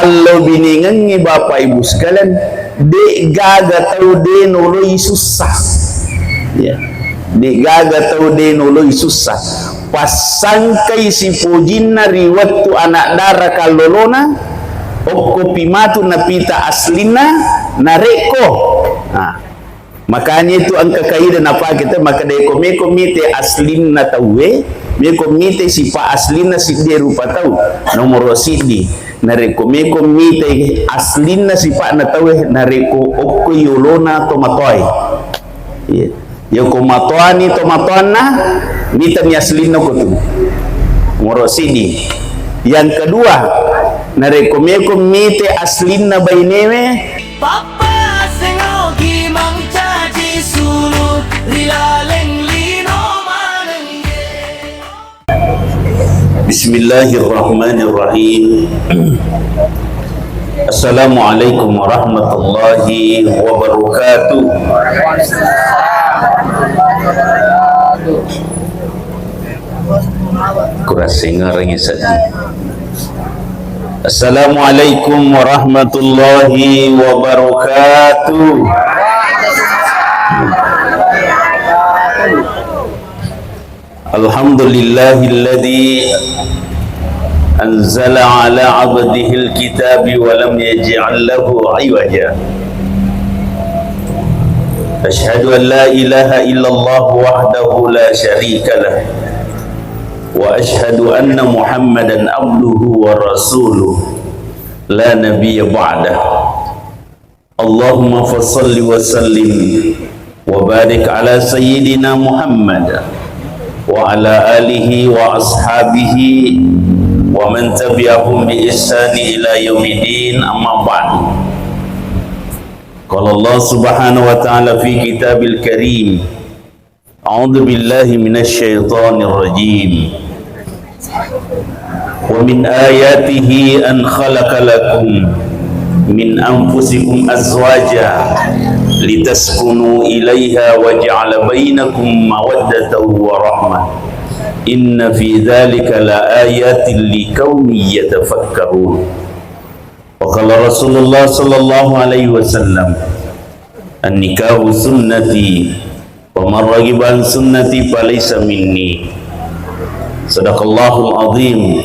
Kalau biningan ni Bapak Ibu sekalian, dek gaga tahu de noloi susah. Ya. Dek gaga tahu de noloi susah. Pasangkai si pujinna riwat tu anak darah kalolona, okko pimatu napita aslina nareko. Makanya itu angka kaidah apa kita maka deko meko mite aslina tawe, meko mite sipa aslina si de rupa tahu nomor sidi. Nareko meko mite aslina sipa na tawe nareko okko yolona tomatoi. Yeah. Yoko matoani tomatoana mita ni aslina ko tu nomor sidi. Yang kedua nareko meko mite aslina bainewe papa sengogi mangcaji sulu rilaleng lino manenge. Bismillahirrahmanirrahim. Assalamualaikum warahmatullahi wabarakatuh. Kurang orang saja. Assalamualaikum warahmatullahi wabarakatuh. Alhamdulillahilladzi anzala ala abdihil kitabi wa lam yaj'al lahu 'iwaja. Asyhadu an la ilaha illallah wahdahu la syarika lah wa asyhadu anna Muhammadan abduhu wa rasuluh la nabiyya ba'dah. Allahumma fassalli wa sallim wa barik ala sayyidina Muhammad wa ala alihi wa ashabihi wa man tabi'ahum bi ihsani ila yaumiddin, amma ba'd. Qala Allah subhanahu wa ta'ala fi kitabil karim, a'udzu billahi minasy syaithanir rajim. Wa min ayatihi an khalaqa lakum min anfusikum azwaja litaskunu ilaiha wa ja'ala bainakum mawaddatan wa rahmah. Inna fi dzalika la ayatin liqaumin yatafakkarun. Wa qala Rasulullah sallallahu alaihi wasallam, an-nikahu sunnati wa man raghiba an sunnati falaysa minni. Sadaqallahul azim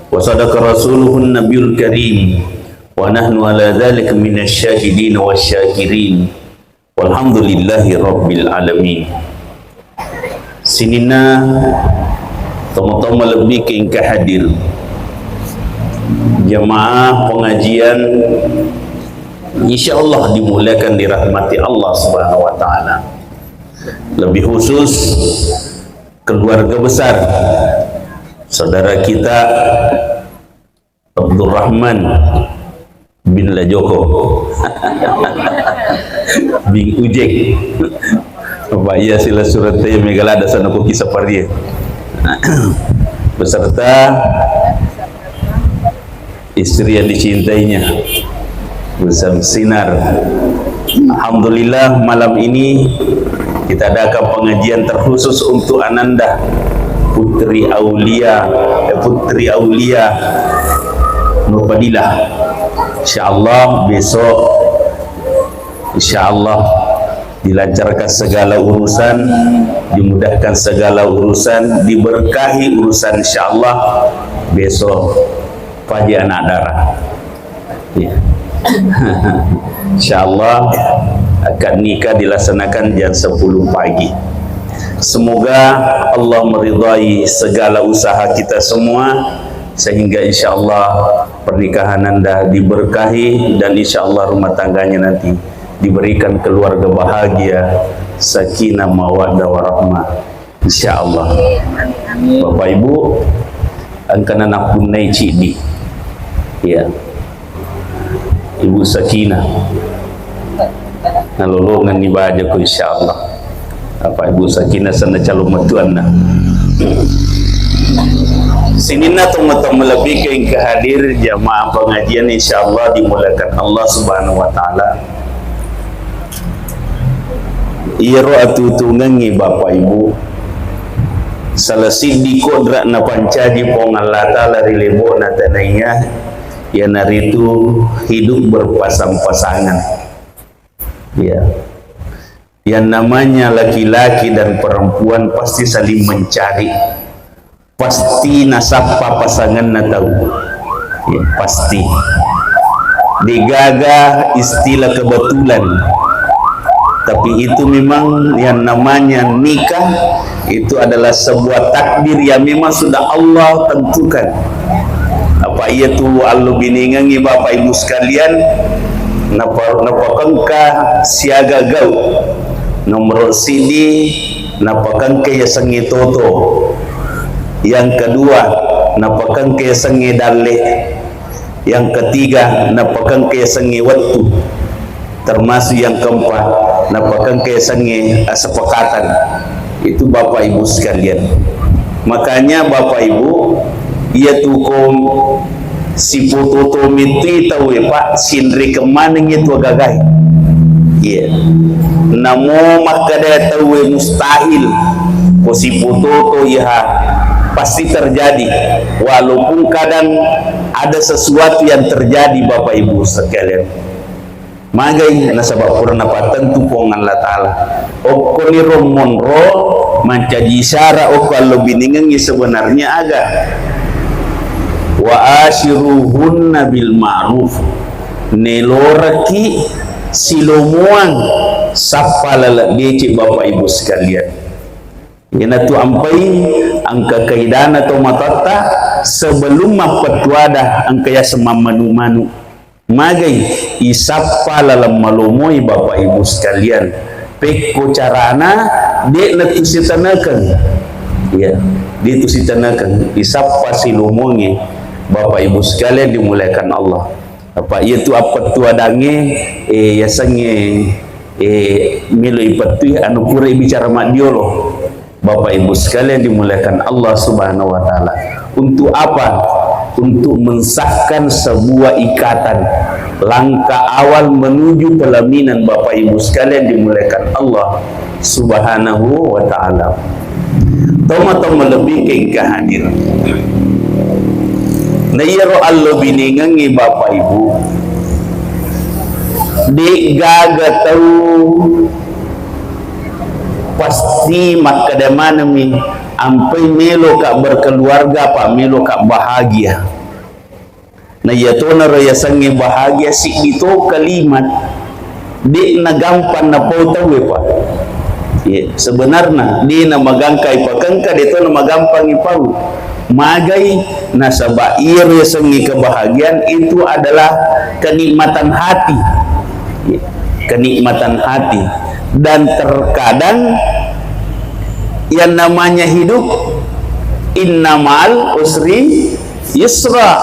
wa sadaqa rasuluhun nabiyul karim wa nahnu ala dzalika minasy syahidin wasyakirin walhamdulillahi rabbil alamin. Sinina toma-toma lebih ke ingka hadir jamaah pengajian, insyaallah dimuliakan dirahmati Allah subhanahu wa ta'ala. Lebih khusus keluarga besar saudara kita Abdurrahman bin Lajoko bin Ujek Bapak iya sila suratnya megalada sana ko kisah pardia beserta istri yang dicintainya bersama sinar. Alhamdulillah malam ini kita adakan pengajian terkhusus untuk Ananda putri Aulia Nurbadilah. Insyaallah besok insyaallah dilancarkan segala urusan, dimudahkan segala urusan, diberkahi urusan insyaallah. Besok pagi anak darah ya. Insyaallah akan nikah dilaksanakan jam 10 pagi. Semoga Allah meridai segala usaha kita semua sehingga insyaallah pernikahan Anda diberkahi dan insyaallah rumah tangganya nanti diberikan keluarga bahagia, sakinah mawaddah warahmah insyaallah. Bapak Ibu angkana nak punai cidi ya Ibu Sakinah nalolongan ni baja ko insyaallah. Apa Ibu Sakinah sana calon matuan na sini na tong lebih ke hadir jamaah pengajian insyaallah dimulakan Allah subhanahu wa ta'ala. Iro atutungangi Bapak Ibu salah sidi kodrak na pancaji pongalata lari lebo na tanaya yang hari itu hidup berpasang-pasangan. Ya, yang namanya laki-laki dan perempuan pasti saling mencari, pasti nasabah pasangan na tahu. Ya, pasti digagah istilah kebetulan, tapi itu memang yang namanya nikah itu adalah sebuah takdir yang memang sudah Allah tentukan. Apa ia tu allu biningangi Bapak Ibu sekalian, napakangka siaga gau nomor sidi napakangka ya sengi toto, yang kedua napakangka ya sengi dale, yang ketiga napakangka ya sengi waktu, termasuk yang keempat napakangka ya sengi sepakatan. Itu Bapak Ibu sekalian. Makanya Bapak Ibu, ia tukum si pututo miti tahu ya Pak, sindri kemana itu gagai. Iya. Namo makada tahu mustahil. Po si pututo ya pasti terjadi. Walaupun kadang ada sesuatu yang terjadi Bapak Ibu sekalian. Magai nasabab purna patentu pongan Allah Ta'ala. Oko ni romonro mancaji syara oko allo biningangi sebenarnya agak wa ashiruhunna bil ma'ruf neloraki silomuang sapalala gece Bapak Ibu sekalian. Ina tu ampai angka kaidan atau matata sebelum mapatuada angka ya semamanu-manu magai isapa lalam malumoi Bapak Ibu sekalian peko carana dia netusitanakan ya dia tusitanakan isapa silumongi Bapak Ibu sekalian dimuliakan Allah. Apa itu apa tu adange ya sange milo ipatu anu pura bicara mak diolo Bapak Ibu sekalian dimuliakan Allah Subhanahu wa taala. Untuk apa? Untuk mensahkan sebuah ikatan, langkah awal menuju pelaminan Bapak Ibu sekalian dimuliakan Allah Subhanahu wa taala. Toma-toma lebih ke hadir. Nayiro allo biningangi Bapak Ibu. Di gaga tahu pasti makadamana mi ampai melo kak berkeluarga pak melo kak bahagia. Nah ya to na raya sange bahagia si itu kalimat di nagampan na po tawe pak. Ya, sebenarnya di na magangkay pakangka dito na magampang ipau. Magai nasabair ya sange kebahagiaan itu adalah kenikmatan hati. Ya, kenikmatan hati. Dan terkadang yang namanya hidup innamal usri yusra,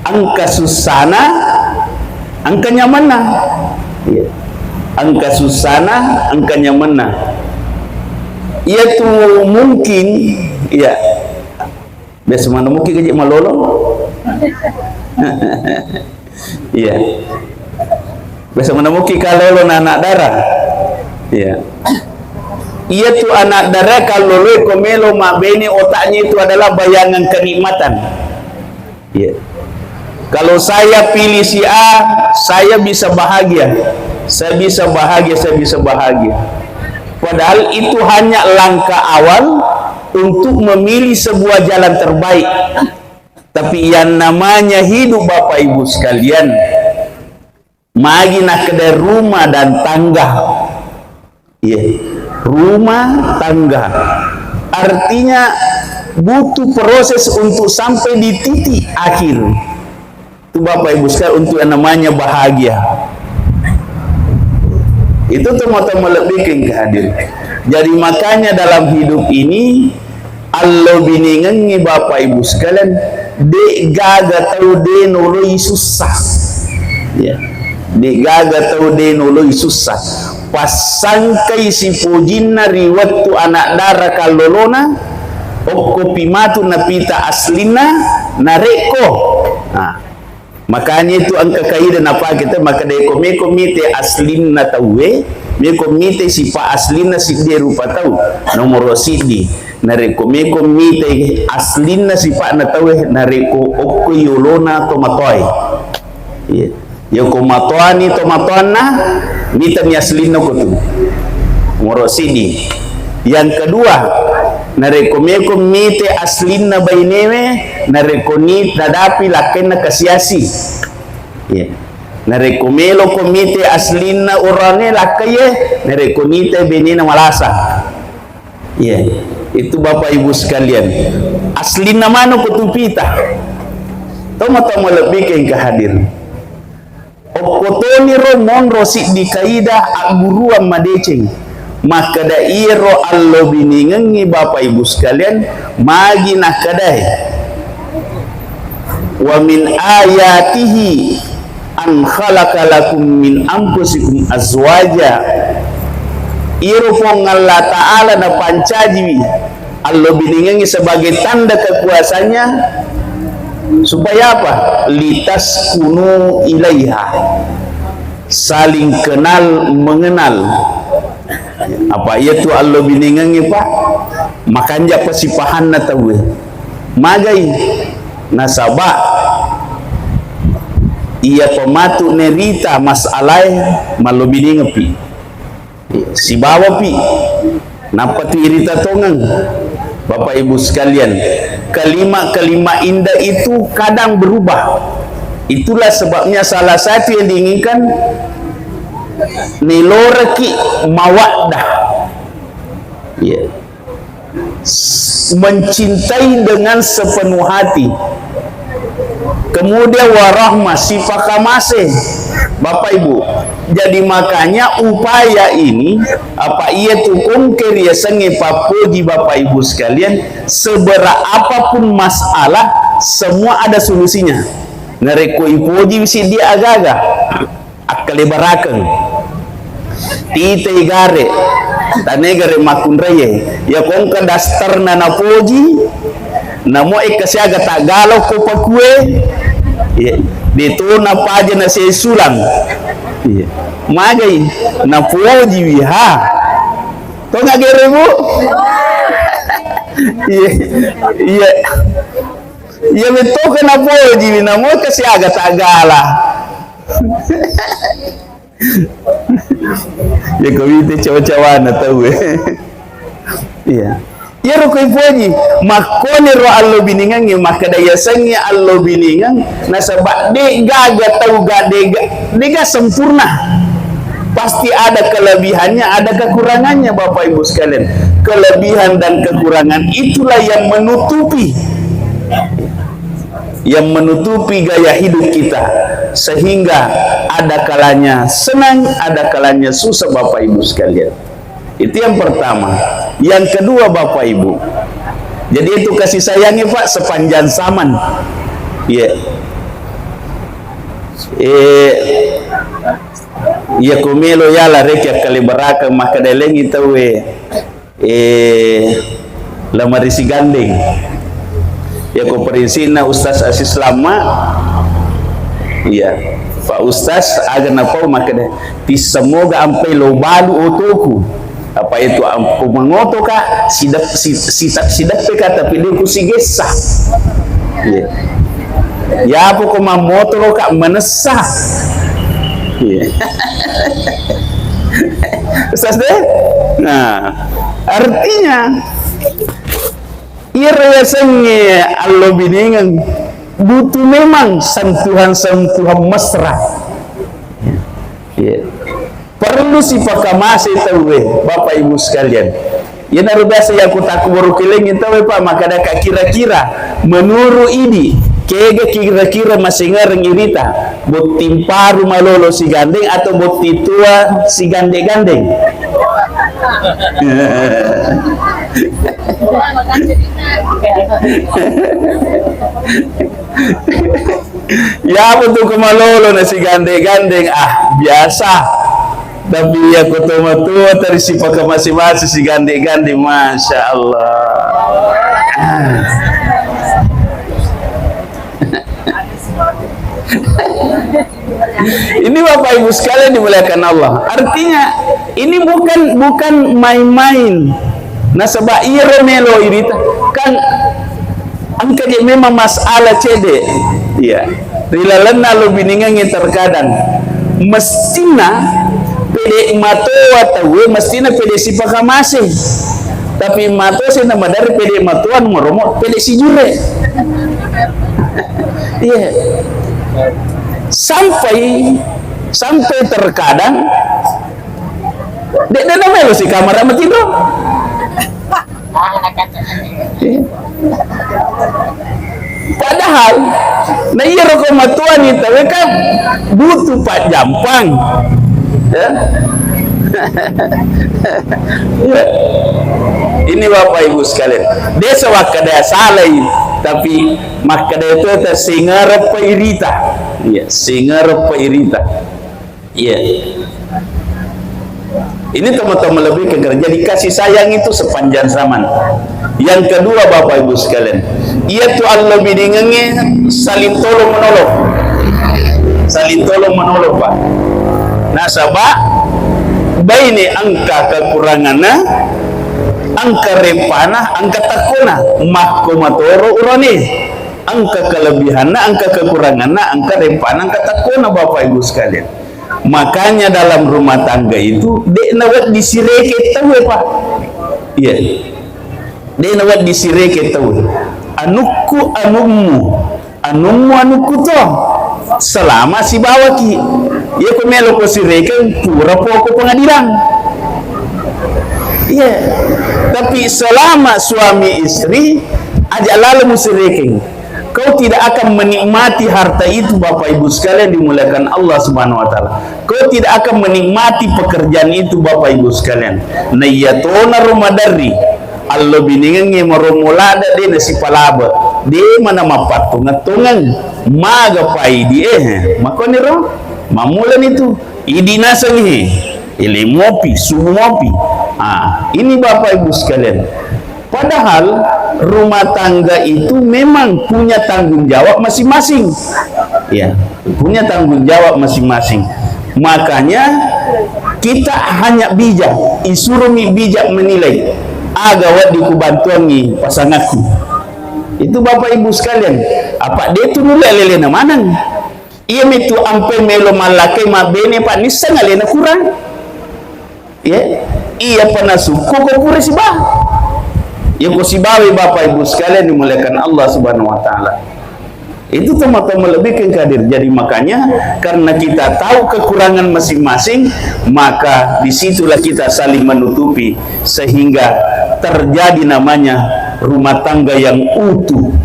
angka susana angka nyamana ya. Angka susana angka nyamana itu mungkin ya biasa mana mungkin kaji malolo iya biasa mana mungkin kalau anak darah ya. Ia tu anak darah kalau lo komelo mabeni otaknya itu adalah bayangan kenikmatan. Ya. Kalau saya pilih si A, saya bisa bahagia. Saya bisa bahagia, saya bisa bahagia. Padahal itu hanya langkah awal untuk memilih sebuah jalan terbaik. Tapi yang namanya hidup Bapak Ibu sekalian, magi nak kedai rumah dan tangga. Ya. Rumah tangga artinya butuh proses untuk sampai di titik akhir itu Bapak Ibu sekalian untuk yang namanya bahagia. Itu teman-teman lebih kehadir. Jadi makanya dalam hidup ini Allah biningangi Bapak Ibu sekalian de gaga tau de noloi susah ya de gaga tau de noloi susah pasangkai si pujinna riwattu anak darah kalolona okko pimatu napita aslina nareko. Nah, makanya itu angka kaidan apa kita maka deko me komite aslina tawe me komite si pa aslina si de rupa tahu nomor sidi nareko me komite aslina sifat na tawe nareko okko yolona tomatoy ya ko matoani tomatoana mita mi aslina ko tu moro sidi. Yang kedua nareko me komite aslina bainewe nareko ni tadapi lakena kasiasi nareko melo komite aslina urane lakaye nareko nite benina malasa itu Bapak Ibu sekalian aslina mano kutupita tomo lebih ke hadir okotoni ro monro si di kaida aguruan madeceng maka da iro allo biningengi Bapak Ibu sekalian magi nakadai wa min ayatihi an khalaqa lakum min anfusikum azwaja iro pong Allah Ta'ala na pancaji Allah biningangi sebagai tanda kekuasaannya supaya apa? Litas kunu ilaiha saling kenal mengenal apa itu Allah biningangi Pak makanya pasipahan na tahu magai nasabah ia pematu nerita masalah malo biningapi si bawa pi napa tu irita tongang Bapak Ibu sekalian kalimat-kalimat indah itu kadang berubah itulah sebabnya salah satu yang diinginkan niloraki mawaddah mencintai dengan sepenuh hati kemudian warahmah sifat kamasih Bapak Ibu jadi makanya upaya ini apa ia tukung keria sengi papoji Bapak Ibu sekalian seberapapun masalah semua ada solusinya nareko ipoji si dia agaga akalebarakan tite gare tanegare makunraye ya kongka dastar na napoji namo ekasiaga tagalo ko pakue dito na paja na si sulang magai na poji wiha to ngagere bu iya betul na poji na mo kasiaga tagala ya kawite cawa-cawa na tahu ya rukoi poji makone ro allo biningangi maka daya sangi allo biningang nasabak de gaga tahu dega sempurna pasti ada kelebihannya ada kekurangannya Bapak Ibu sekalian kelebihan dan kekurangan itulah yang menutupi gaya hidup kita sehingga ada kalanya senang ada kalanya susah Bapak Ibu sekalian itu yang pertama. Yang kedua Bapak Ibu jadi itu kasih sayangnya Pak sepanjang zaman kumelo ya la rekia kali baraka maka dalengi tawe lamarisi gandeng ya ko perinsina Ustaz Asis Lama Pak Ustaz agar napau maka ti semoga ampai lo balu otoku apa itu ampu mengoto ka sidak peka tapi dia kusigesa ya apa ko mamoto ka menesah Ustaz deh nah artinya irasanya Allah biningan butuh memang sentuhan-sentuhan mesra perlu si pakamase tahu Bapak Ibu sekalian ya naru biasa yang kutak baru kelengin tahu Pak maka ada kira-kira menurut ini kega kira-kira masih ngareng irita buat timparu malolo si gandeng atau buat titua si gandeng-gandeng ya betul kemalolo na si gandeng-gandeng biasa tapi ya kutuma tua dari si pakamasi-masi si gandeng-gandeng Masya Allah ini Bapak Ibu sekalian dimuliakan Allah artinya ini bukan main-main Nah sebab iya melo irita kan angka dia memang masalah cede ya rilalena lo biningan yang terkadang mestina pede matoa tahu mestina pede si pakamase tapi mato sih nama dari pede matoan meromot pede si jure iya sampai terkadang dek melo si kamar amat tidur. Padahal nah iya rokok matuan itu kan butuh Pak Jampang ya. Ini Bapak Ibu sekalian desa wakada salah tapi makada itu singar peirita ya singar peirita ya ini teman-teman lebih ke jadi kasih sayang itu sepanjang zaman. Yang kedua Bapak Ibu sekalian, ia tuh Allah bidingannya saling tolong menolong Pak. Nah sabak baini angka kekurangannya, angka rempana, angka takuna, mahkomatoro urani, angka kelebihannya, angka kekurangannya, angka rempana, angka takuna Bapak Ibu sekalian. Makanya dalam rumah tangga itu dek nawat disireke tahu Pak iya dek nawat disireke tahu anummu anuku toh selama si bawaki ya pemelo ko sireke pura poko pengadilan iya tapi selama suami istri aja lalu musireke kau tidak akan menikmati harta itu Bapak Ibu sekalian dimuliakan Allah Subhanahu wa taala. Kau tidak akan menikmati pekerjaan itu Bapak Ibu sekalian. Na yatona rumadari Allah biningannya maromulada de nasi palaba. De mana mapatungan maga paidi makoniro mamulan itu idinasangi ili mopi suhu mopi. Ini Bapak Ibu sekalian. Padahal rumah tangga itu memang punya tanggung jawab masing-masing. Ya, punya tanggung jawab masing-masing. Makanya kita hanya bijak, isurumi bijak menilai. Agawat dikubantuangi pasanganku. Itu Bapak Ibu sekalian. Apa dia tu nulai lelena manang? Ia mitu ampe melo malakai mabene pak nisa ngalena kurang. Ya, ia pernah suku kau pura si bah. Yang kusibawi Bapak Ibu sekalian dimuliakan Allah Subhanahu wa taala. Itu teman-teman lebih ke hadir. Jadi makanya karena kita tahu kekurangan masing-masing, maka disitulah kita saling menutupi sehingga terjadi namanya rumah tangga yang utuh.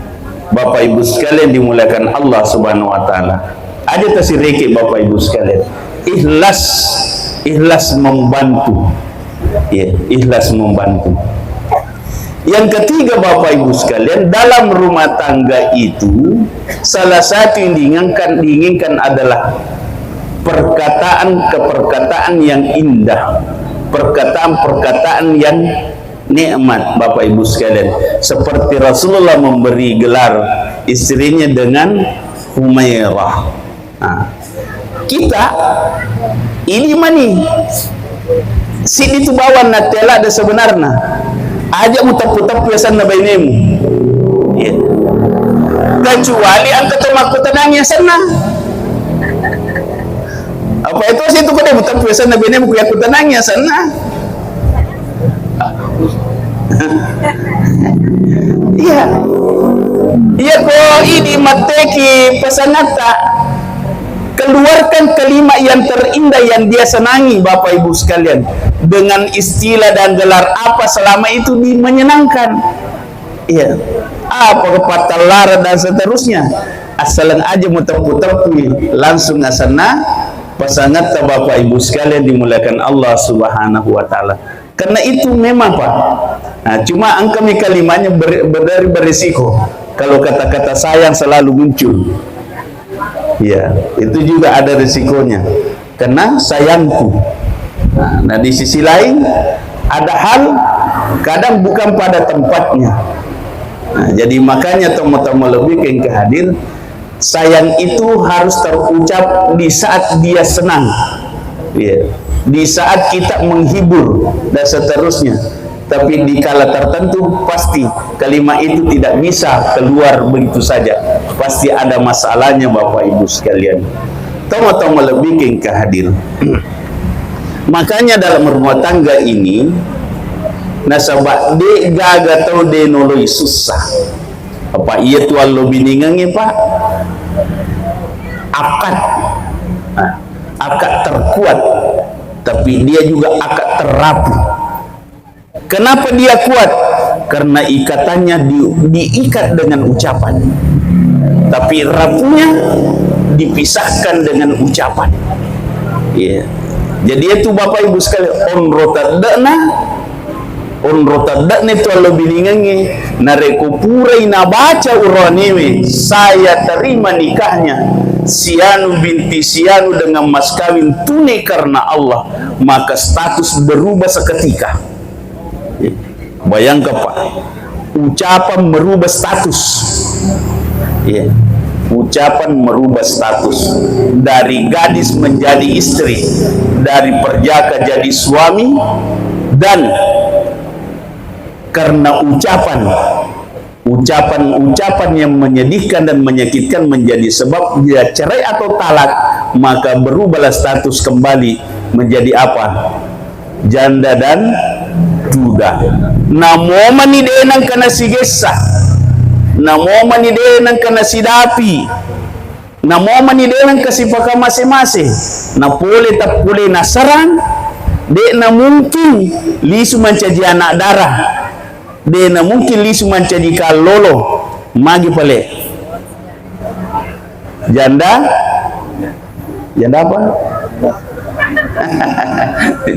Bapak Ibu sekalian dimuliakan Allah Subhanahu wa taala. Ada tasireke Bapak Ibu sekalian. Ikhlas membantu. Ya, ikhlas membantu. Yang ketiga Bapak Ibu sekalian, dalam rumah tangga itu salah satu yang diinginkan adalah perkataan yang indah, perkataan yang nikmat Bapak Ibu sekalian. Seperti Rasulullah memberi gelar istrinya dengan Humairah. Kita ini mani sini tu bawa natela ada sebenarnya aja mutap-mutap biasa nabainemu ya. Kecuali angkat aku tenangnya sana apa itu sih itu kode mutap biasa nabainemu ku aku tenangnya sana iya iya kok ini mateki pasanata keluarkan kalimat yang terindah yang dia senangi Bapak Ibu sekalian dengan istilah dan gelar apa selama itu menyenangkan iya apa kepatah lara dan seterusnya asalan aja muter-muter langsung asana pasangan Bapak Ibu sekalian dimuliakan Allah Subhanahu wa taala. Karena itu memang Pak. Nah, cuma angka kalimatnya berisiko kalau kata-kata sayang selalu muncul. Ya, itu juga ada risikonya. Karena sayangku. Nah, di sisi lain ada hal kadang bukan pada tempatnya. Nah, jadi makanya teman-teman lebih yang kehadir sayang itu harus terucap di saat dia senang. Ya, di saat kita menghibur dan seterusnya. tapi di kala tertentu pasti kalimat itu tidak bisa keluar begitu saja, pasti ada masalahnya Bapak Ibu sekalian. Tama-tama lebih ke hadir. Makanya dalam rumah tangga ini nasabak de gaga tau de noloi susah. Apa iya tuan lo biningannya Pak? Akad, akad terkuat, tapi dia juga akad terapu. Kenapa dia kuat? Karena ikatannya diikat dengan ucapan, tapi rapunya dipisahkan dengan ucapan. Yeah. Jadi itu Bapak Ibu sekalian, on rotadakna itu lebih biningannya nareko purai na baca uranewe saya terima nikahnya sianu binti sianu dengan mas kawin tunai karena Allah, maka status berubah seketika. Bayangkan Pak, ucapan merubah status. Ya, ucapan merubah status dari gadis menjadi istri, dari perjaka jadi suami, dan karena ucapan yang menyedihkan dan menyakitkan menjadi sebab dia cerai atau talak, maka berubahlah status kembali menjadi apa? Janda dan duda. Namo manidenang kana sigesa, namo manidenang kana sidapi, namo manidenang kasipaka masing-masing, na pole tak pole nasaran, de na mungkin lisu menjadi anak darah, de na mungkin lisu menjadi kalolo, magi pale. Janda apa?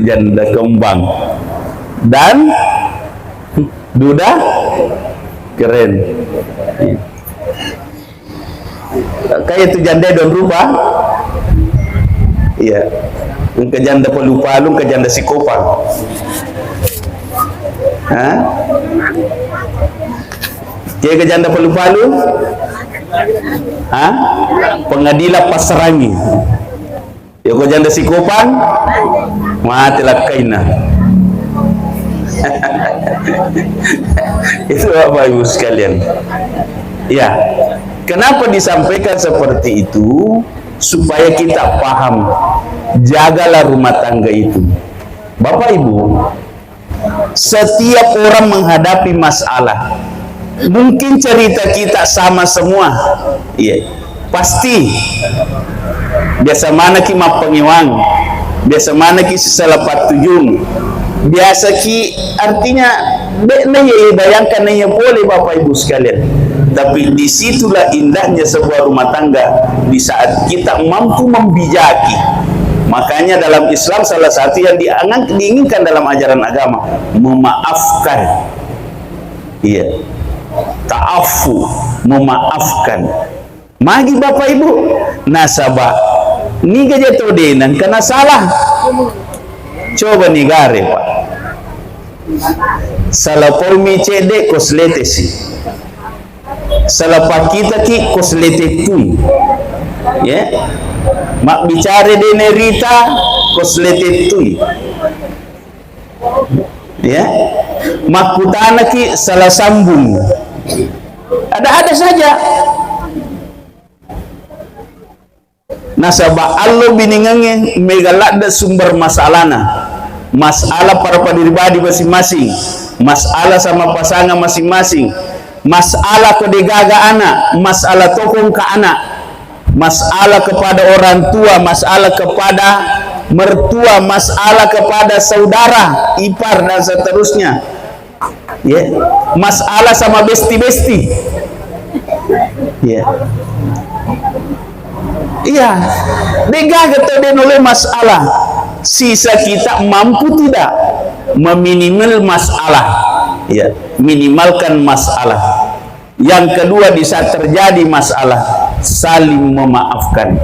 Janda kembang dan duda keren. Kayak itu janda don rubah. Iya. Ke janda palu-palu, ke janda psikopat. Hah? Kayak ke janda palu-palu? Hah? Pengadilan Pasrangi. Ya kau janda psikopat? Matilah kaina. Itu Bapak Ibu sekalian. Ya, kenapa disampaikan seperti itu? Supaya kita paham, jagalah rumah tangga itu. Bapak Ibu, setiap orang menghadapi masalah. Mungkin cerita kita sama semua. Iya, pasti. Biasa mana ki mapengiwang, biasa mana ki sesalapat tujung. Biasa ki artinya bayangkan ya boleh Bapak Ibu sekalian. Tapi disitulah indahnya sebuah rumah tangga, di saat kita mampu membijaki. Makanya dalam Islam salah satu yang diinginkan dalam ajaran agama, memaafkan. Iya, ta'afu, memaafkan. Magi Bapak Ibu nasabah ni gaja todenan karena salah. Coba nigare Pak, salah pomi cede koslete si, salah pakita ki koslete tu, ya, mak bicara dene Rita koslete tu, ya, mak putana ki salah sambung, ada saja. Nasabah Allah biningannya megalada sumber masalahna, masalah para pribadi masing-masing, masalah sama pasangan masing-masing, masalah kedegaga anak, masalah tokong ke anak, masalah kepada orang tua, masalah kepada mertua, masalah kepada saudara, ipar dan seterusnya. Ya, masalah sama besti-besti. Ya. Iya, degaga tadi oleh masalah. Sisa kita mampu tidak meminimal masalah, ya, minimalkan masalah. Yang kedua, di saat terjadi masalah, saling memaafkan.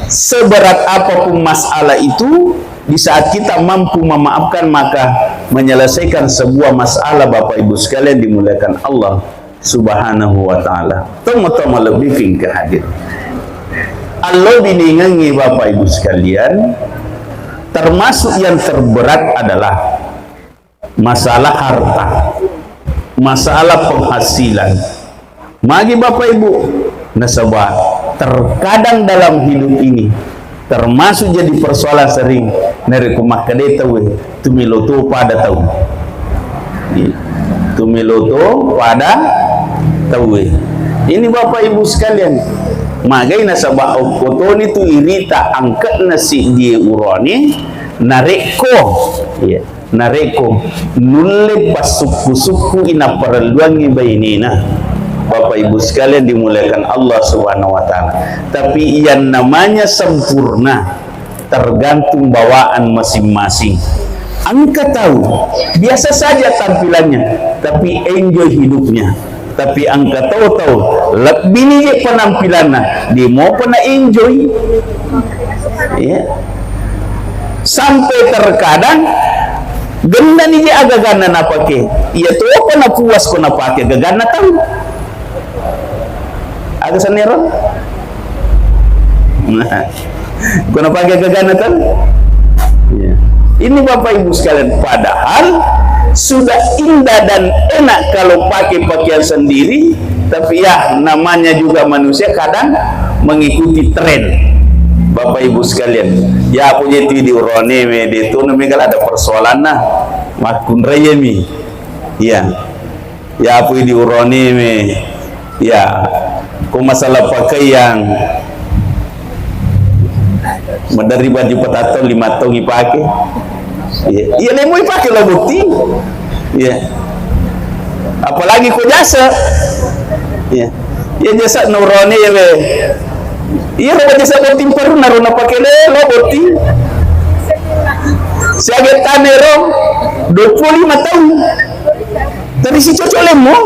Seberat apapun masalah itu, di saat kita mampu memaafkan, maka menyelesaikan sebuah masalah Bapak Ibu sekalian dimuliakan Allah Subhanahu wa ta'ala. Tama-tama lebih ke hadir. Allah biningangi Bapak Ibu sekalian, termasuk yang terberat adalah masalah harta, masalah penghasilan. Magi Bapak Ibu nasabah, terkadang dalam hidup ini termasuk jadi persoalan sering nari kumak kadeta we tumiloto pada tahu. Tumiloto pada tahu we. Ini Bapak Ibu sekalian, magai nasabah okotoni tu irita angkat nasi dia urani nareko, ya nareko nulle pasuku-suku ina paraluangi bainina. Bapak Ibu sekalian dimuliakan Allah Subhanahu wa taala. Tapi yang namanya sempurna tergantung bawaan masing-masing. Angka tahu biasa saja tampilannya, tapi enjoy hidupnya. Tapi angka tahu lebih ni penampilannya, dia mau pernah enjoy. Ya. Sampai terkadang ganda ni dia agak gana na pakai. Ia tu apa na puas ko na pakai gagana tahu. Agak sanero. Nah, ko na pakai gagana tahu. Ya. Ini Bapak Ibu sekalian, padahal sudah indah dan enak kalau pakai pakaian sendiri, tapi ya namanya juga manusia kadang mengikuti tren. Bapak Ibu sekalian, ya punya itu di urone me di itu nami kalau ada persoalan nah makun raya mi, ya punya di urone me, ya kok masalah pakaian dari baju potato 5 tahun dipakai, iya lemu dipakai lah bukti, ya apalagi kok jasa, ya jasa nurone ya be. Iya lo jasa boti peru naruna pakai lo boti. Sebagai tanero 25 tahun. Tadi si cocok lemo.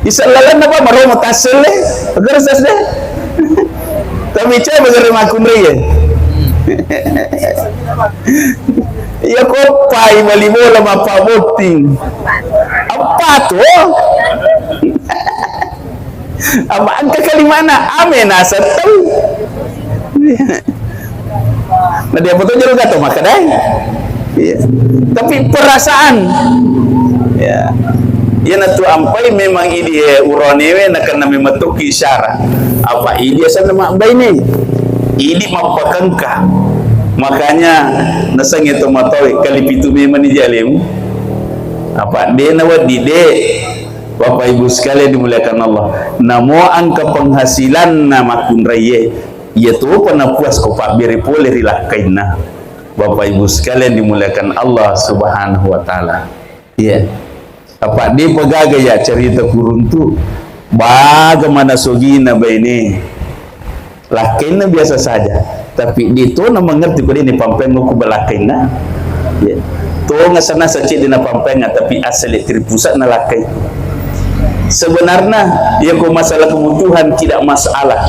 Isa lalan apa maromo tasele. Agar sasde. Tapi coba bagare makunre ya. Iya kok pai malibola mapaboting. Apa tuh? Apa angka kalimana ame nasa tahu. Nah dia betul juga gato maka dai. Ya. Tapi perasaan ya natu ampai memang ini uronewe nak kena mematuki isyarat. Apa ini sana mak baini. Ini mapakangka. Makanya nasang itu matawi kalipitu memang di jalem. Apa dia nawat dide. Bapak Ibu sekalian dimuliakan Allah, namo angka penghasilan nama kunraye, ia tu pernah puas kau pak beri boleh rilah kaina. Bapak Ibu sekalian dimuliakan Allah Subhanahu wa taala. Iya. Apa dia pegaga ya cerita kurun tu, bagaimana sogina baini. Lah kaina biasa saja, tapi dia tu nak mengerti kau ini pampen mau kubalakaina. Ya. Tu ngasana saci dina pampenga tapi asal terpusat na lakai. Sebenarnya ya kok masalah kebutuhan tidak masalah,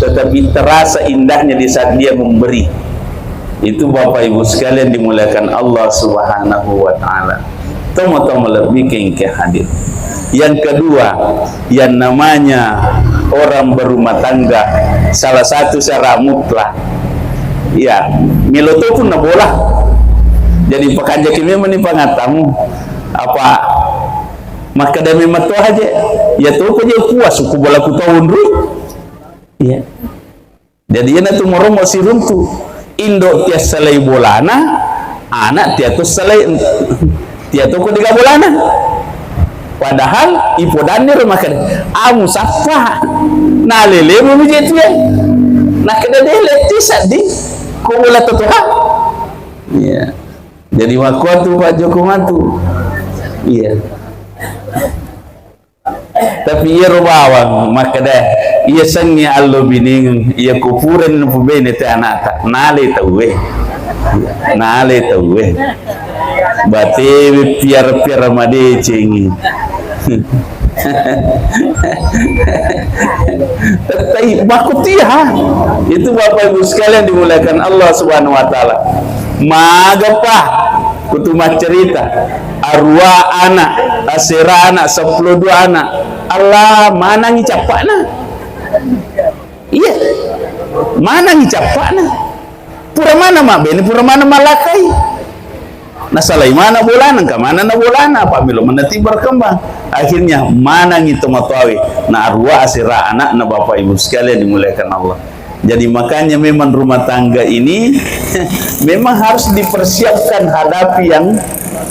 tetapi terasa indahnya di saat dia memberi. Itu Bapak Ibu sekalian dimuliakan Allah Subhanahu wa taala. Tomo-tomo lebih ke hadir. Yang kedua, yang namanya orang berumah tangga, salah satu syarat mutlak. Ya, miloto pun na bola. Jadi pekanjak ini menipangatamu apa maka demi matu aja ya tuh aja puas suku bola ku tahun ri ya jadi yana tu moro masih runtu indo tia selai bolana anak tia tu selai tia tu ku diga bolana padahal ipo danir makan amu sapa na lele mu jetu ya nak kada dele tisat di ku bola tu ha ya jadi waktu Pak Joko mantu iya. Tapi ia rubawang maka dah ia sangnya allo bining ia kupuren pubene te anata nale tawe bate piar made cengi tapi bakutia itu Bapak Ibu sekalian dimuliakan Allah Subhanahu wa taala magapa kutuma cerita arwah anak asera anak 10 anak Allah mana ngicapana iya mana ngicapana pura mana mak beni pura mana malakai Nasalai mana bulanan, ke mana na bulana, pamilo meneti berkembang. Akhirnya mana gitu matawi, na arwah asira anak na bapak ibu sekalian dimuliakan Allah. Jadi makanya memang rumah tangga ini memang harus dipersiapkan hadapi yang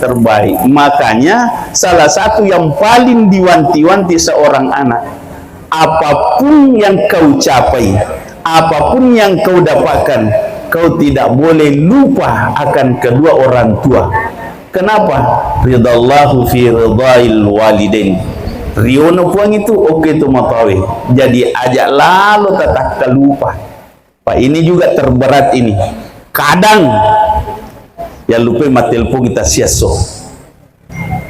terbaik. Makanya salah satu yang paling diwanti-wanti seorang anak, apapun yang kau capai, apapun yang kau dapatkan, kau tidak boleh lupa akan kedua orang tua. Kenapa? Ridallahu fi ridail walidain. Riono puang itu oke tu matawi. Jadi ajak lalu tetap kelupa. Pak ini juga terberat ini. Kadang ya lupa matelpon kita siaso.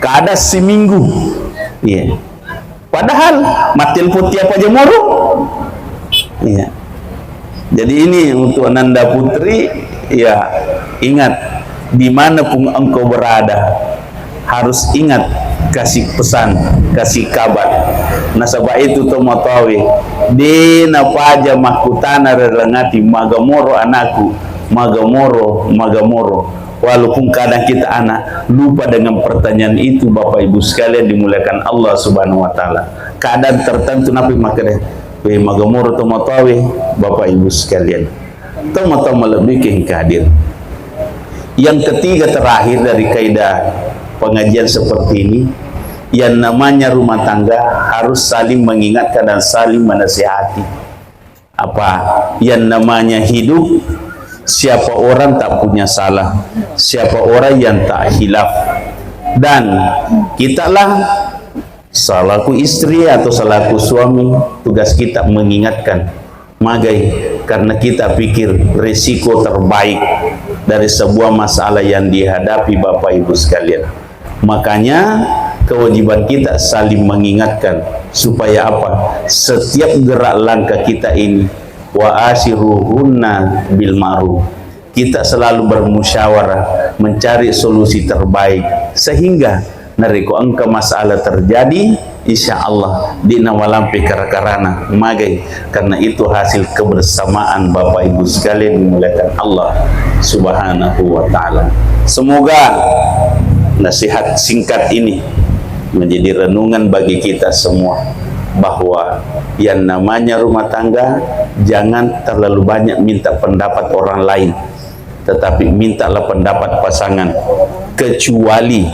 Kadang seminggu. Iya. Padahal matelpon tiap aja moro. Iya. Jadi ini untuk Ananda Putri, ya ingat dimanapun engkau berada harus ingat kasih pesan, kasih kabar. Nasabah itu tu matawi dina paja makutana relangati magamoro anakku, magamoro. Walaupun kadang kita anak lupa dengan pertanyaan itu, Bapak Ibu sekalian dimuliakan Allah Subhanahu wa taala. Kadang tertentu nabi makanya magamoro tu matawi, Bapak Ibu sekalian. Tama-tama lebih hadir. Yang ketiga terakhir dari kaidah pengajian seperti ini, yang namanya rumah tangga harus saling mengingatkan dan saling menasihati. Apa yang namanya hidup, siapa orang tak punya salah, siapa orang yang tak hilaf. Dan kitalah selaku istri atau selaku suami, tugas kita mengingatkan magai, karena kita pikir risiko terbaik dari sebuah masalah yang dihadapi Bapak Ibu sekalian. Makanya kewajiban kita saling mengingatkan supaya apa? Setiap gerak langkah kita ini wa ashiruhunna bil ma'ruf. Kita selalu bermusyawarah mencari solusi terbaik sehingga nariko angka masalah terjadi, insya Allah di nawalampi karakarana magai, karena itu hasil kebersamaan Bapak Ibu sekalian dimuliakan Allah Subhanahu wa taala. Semoga nasihat singkat ini menjadi renungan bagi kita semua, bahwa yang namanya rumah tangga jangan terlalu banyak minta pendapat orang lain, tetapi mintalah pendapat pasangan, kecuali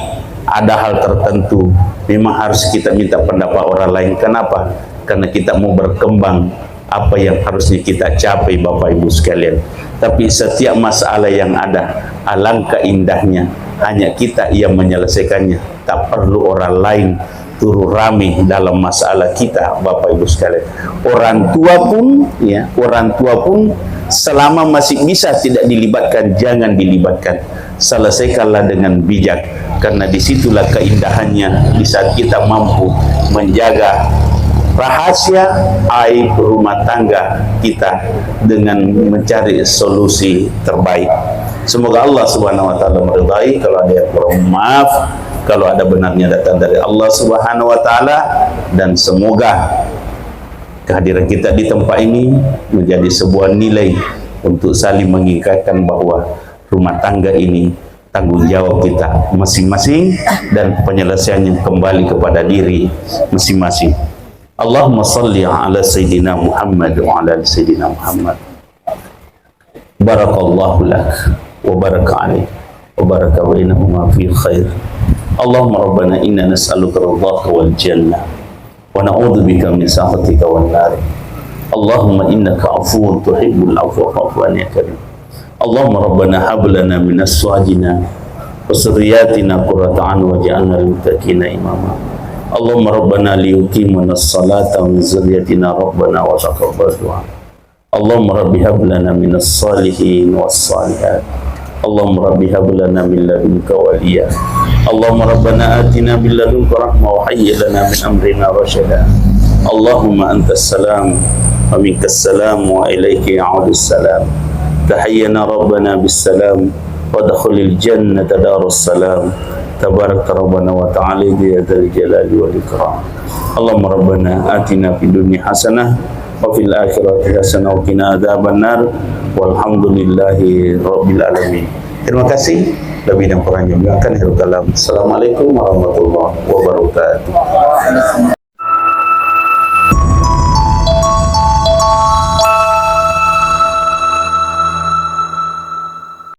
ada hal tertentu memang harus kita minta pendapat orang lain. Kenapa? Karena kita mau berkembang, apa yang harusnya kita capai Bapak Ibu sekalian. Tapi setiap masalah yang ada, alangkah indahnya hanya kita yang menyelesaikannya, tak perlu orang lain turun rame dalam masalah kita Bapak Ibu sekalian. Orang tua pun ya, orang tua pun selama masih bisa tidak dilibatkan, jangan dilibatkan. Selesaikanlah dengan bijak, karena disitulah keindahannya di saat kita mampu menjaga rahasia aib rumah tangga kita dengan mencari solusi terbaik. Semoga Allah Subhanahu wa taala meridai. Kalau ada yang kurang, maaf. Kalau ada benarnya datang dari Allah Subhanahu wa taala, dan semoga kehadiran kita di tempat ini menjadi sebuah nilai untuk saling mengingatkan bahwa rumah tangga ini tanggung jawab kita masing-masing dan penyelesaiannya kembali kepada diri masing-masing. Allahumma salli ala Sayyidina Muhammad wa ala Sayyidina Muhammad. Barakallahu lak wa baraka alaik wa baraka bainahuma fi khair. Allahumma rabbana inna nas'aluka ridhaka wal jannah wa na'udzu bika min sakhatika wan nar. Allahumma innaka afuwwun tuhibbul afwa fa'fu anni ya karim. Allahumma rabbana hab lana min azwajina wa dhurriyyatina qurrata a'yun waj'alna lil muttaqina imama. Allahumma rabbana liyuqimuna as-salata wa min dhurriyyatina rabbana wa taqabbal du'a. Allahumma rabbi hab lana min as-salihin was-salihat. Allahumma rabbi hab lana min ladunka waliyya. Allahumma rabbana atina min ladunka rahmah wa hayyi lana min amrina rasyada. Allahumma antas salam wa minkas salam wa ilaika ya'udus salam. Tahiyyana rabbana bis salam wa dakhulil jannata darus salam. Tabarak rabbana wa ta'ala ya dzal jalali wal ikram. Allahumma rabbana atina fid dunya hasanah wa fil akhirati hasanah wa qina adzabannar. Walhamdulillahi rabbil alamin. Terima kasih. Lebih dan kurangnya, kan Assalamualaikum warahmatullahi wabarakatuh.